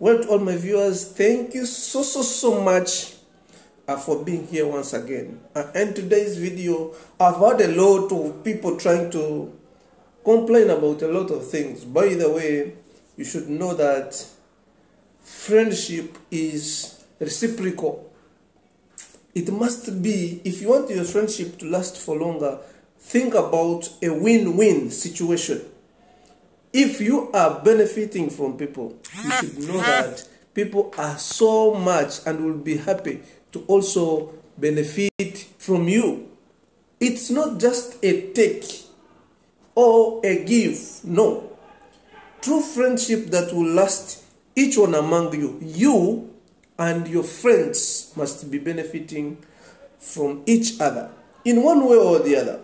Well, to all my viewers, thank you so much for being here once again. And today's video, I've had a lot of people trying to complain about a lot of things. By the way, you should know that friendship is reciprocal. It must be, if you want your friendship to last for longer, think about a win-win situation. If you are benefiting from people, you should know that people are so much and will be happy to also benefit from you. It's not just a take or a give. No. True friendship that will last, each one among you and your friends must be benefiting from each other in one way or the other.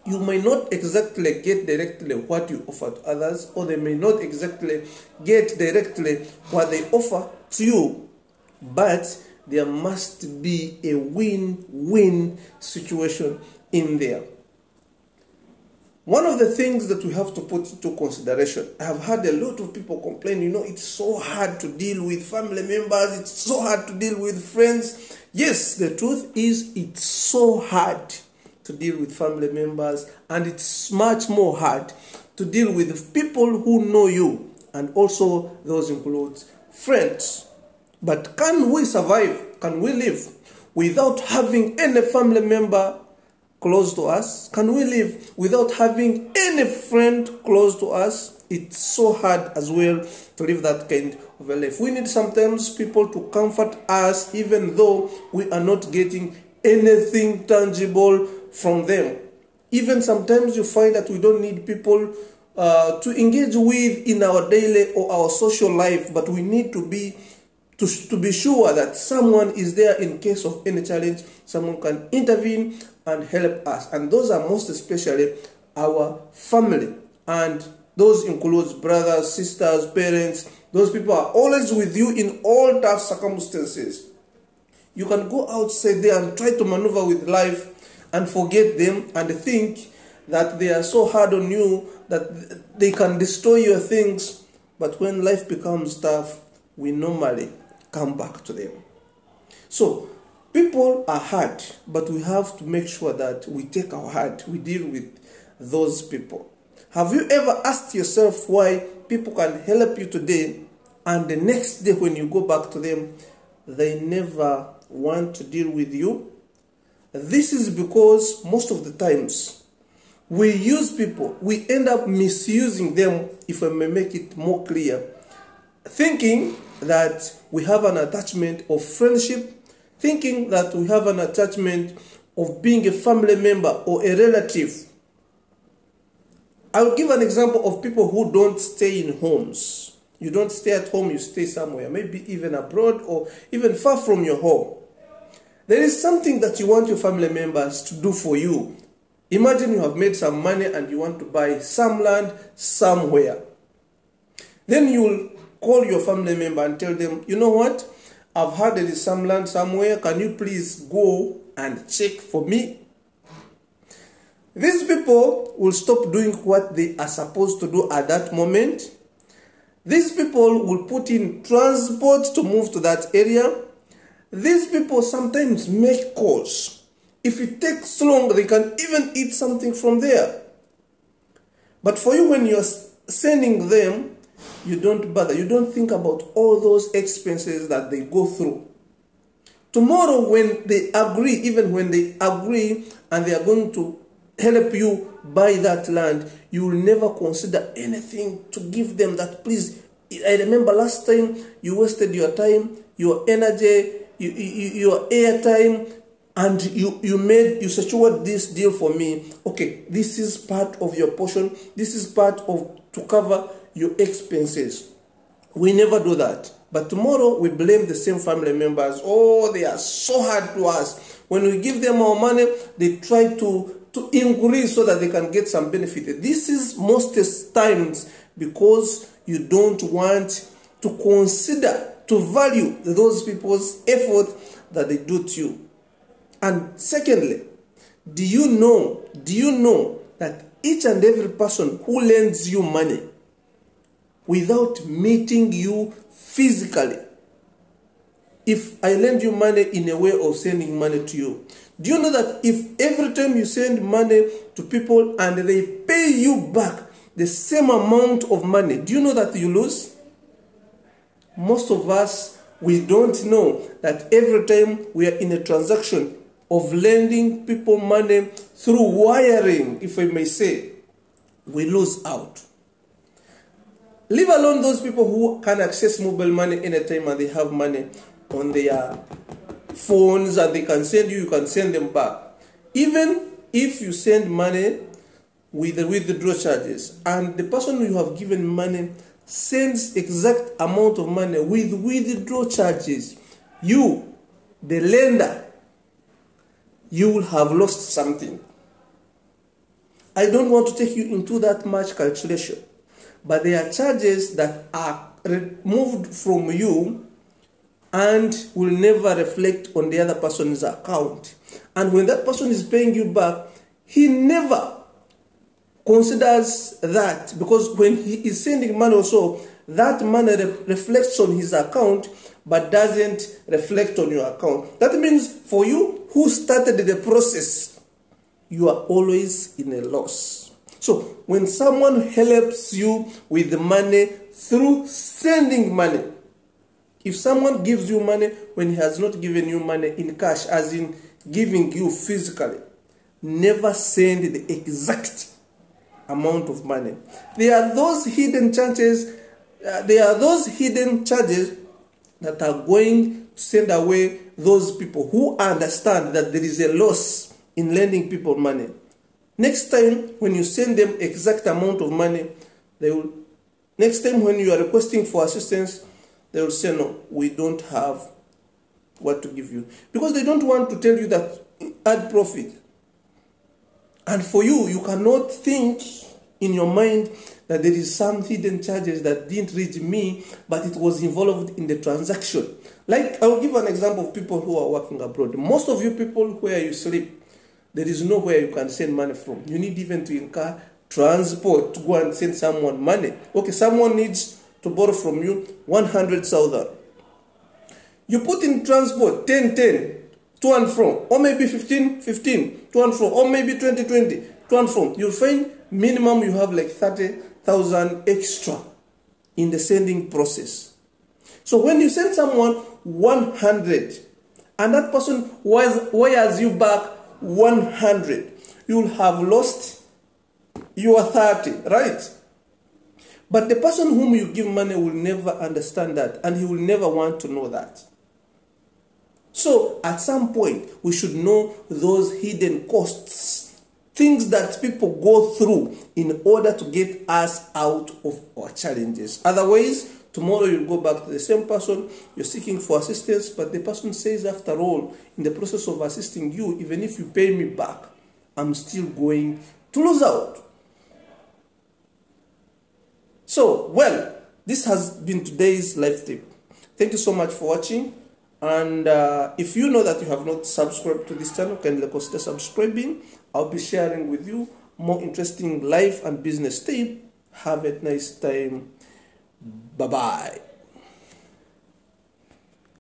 You may not exactly get directly what you offer to others, or they may not exactly get directly what they offer to you, but there must be a win-win situation in there. One of the things that we have to put into consideration, I have had a lot of people complain, it's so hard to deal with family members, it's so hard to deal with friends. Yes, the truth is it's so hard to deal with family members, and it's much more hard to deal with people who know you, and also those include friends. But can we survive? Can we live without having any family member close to us? Can we live without having any friend close to us? It's so hard as well to live that kind of a life. We need sometimes people to comfort us, even though we are not getting anything tangible from them. Even sometimes you find that we don't need people to engage with in our daily or our social life, but we need to be sure that someone is there in case of any challenge. Someone can intervene and help us, and those are most especially our family, and those includes brothers, sisters, parents. Those people are always with you in all tough circumstances. You can go outside there and try to maneuver with life and forget them and think that they are so hard on you that they can destroy your things. But when life becomes tough, we normally come back to them. So people are hard, but we have to make sure that we take our heart, we deal with those people. Have you ever asked yourself why people can help you today and the next day when you go back to them, they never want to deal with you? This is because most of the times we use people, we end up misusing them, if I may make it more clear, thinking that we have an attachment of friendship, thinking that we have an attachment of being a family member or a relative. I'll give an example of people who don't stay in homes. You don't stay at home, you stay somewhere, maybe even abroad or even far from your home. There is something that you want your family members to do for you. Imagine you have made some money and you want to buy some land somewhere. Then you will call your family member and tell them, you know what? I've heard there is some land somewhere. Can you please go and check for me? These people will stop doing what they are supposed to do at that moment. These people will put in transport to move to that area. These people sometimes make calls. If it takes long, they can even eat something from there. But for you, when you're sending them, you don't bother. You don't think about all those expenses that they go through. Tomorrow, when they agree, even when they agree and they are going to help you buy that land, you will never consider anything to give them that, please, I remember last time you wasted your time, your energy, your airtime, and you secured this deal for me. Okay, this is part of your portion. This is part of to cover your expenses. We never do that. But tomorrow we blame the same family members. Oh, they are so hard to us. When we give them our money, they try to increase so that they can get some benefit. This is most times because you don't want to consider, to value those people's effort that they do to you. And secondly, do you know that each and every person who lends you money without meeting you physically. If I lend you money in a way of sending money to you, do you know that if every time you send money to people and they pay you back the same amount of money, do you know that you lose? Most of us, we don't know that every time we are in a transaction of lending people money through wiring, if I may say, we lose out. Leave alone those people who can access mobile money anytime and they have money on their phones and they can send you can send them back. Even if you send money with the withdrawal charges and the person you have given money sends exact amount of money with withdrawal charges, you, the lender, you will have lost something. I don't want to take you into that much calculation, but there are charges that are removed from you and will never reflect on the other person's account. And when that person is paying you back, he never considers that, because when he is sending money also, that money reflects on his account but doesn't reflect on your account. That means for you who started the process, you are always in a loss. So when someone helps you with the money through sending money, if someone gives you money when he has not given you money in cash, as in giving you physically, never send the exact amount of money. There are those hidden charges. That are going to send away those people who understand that there is a loss in lending people money. Next time when you send them exact amount of money, next time when you are requesting for assistance, they will say, no, we don't have what to give you. Because they don't want to tell you that add profit. And for you, you cannot think in your mind that there is some hidden charges that didn't reach me, but it was involved in the transaction. Like, I will give an example of people who are working abroad. Most of you people where you sleep, there is nowhere you can send money from. You need even to incur transport to go and send someone money. Okay, someone needs to borrow from you 100,000. You put in transport 10 to and from, or maybe 15 to and from, or maybe 20 to and from. You'll find minimum you have like 30,000 extra in the sending process. So when you send someone 100 and that person wires you back 100, you'll have lost your 30, right? But the person whom you give money will never understand that, and he will never want to know that. So at some point, we should know those hidden costs, things that people go through in order to get us out of our challenges. Otherwise, tomorrow you'll go back to the same person, you're seeking for assistance, but the person says, after all, in the process of assisting you, even if you pay me back, I'm still going to lose out. So, well, this has been today's life tip. Thank you so much for watching. And if you know that you have not subscribed to this channel, kindly consider subscribing. I'll be sharing with you more interesting life and business tips. Have a nice time. Bye-bye.